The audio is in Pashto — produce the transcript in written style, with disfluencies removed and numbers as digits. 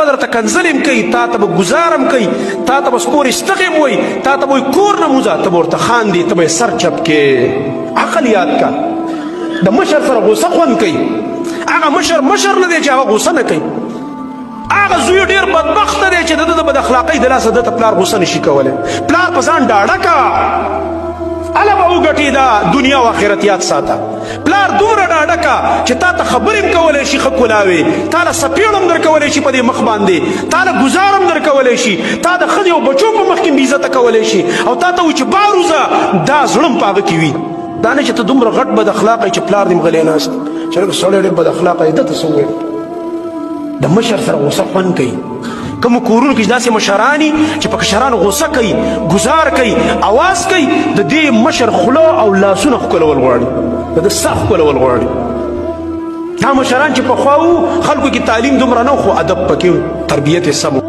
به درته کنځلې کوي، تا ته به ګزار هم کوي، تا ته به سپورې ستغې هم وایي، تا ته به وایي کور نه موځه، ته به ورته خاندې، ته به یې سر چپ کې. عقل یاد کا، د مشر سره غوسه خوند کوي. هغه مشر نه دی چې هغه غوسه نه کوي. هغه زوی ډېر بدبخته دی چې د ده د بد اخلاقۍ د لاسه ده ته پلار غوسه نشي کولی. پلار په ځان ډاډه کا، هله به وګټې دا دنیا او آخرت یاد ساته. پلار دومره ډاډه کا چې تا ته خبرې هم کولی شي ښه کلاوې، تا له څپېړ هم در کولی شي په دې مخ باندې، تا له ګزار هم در کولی شي، تا د ښځې او بچو په مخ کې بې عزته کولی شي، او تا ته وایي چې بار وځه، دا زړه هم په هغه کې وي. دا نه چې ته دومره غټ بد اخلاقه چې پلار دې غلی ناست چې سړی ډېر بد اخلاقه یې، ده ته څه وویل. د مشر سره غوسه خوند کوي. کومو کورونو کې داسې مشران چې په کشرانو غوسه کوي، ګزار کوي، اواز کوي، د دې مشر خوله او لاسونه ښکلول غواړي، د ده سر ښکلول غواړي. دا مشران چې پخوا وو خلکو کې تعلیم دومره نه و، خو ادب پکې و، تربیت یې سم و.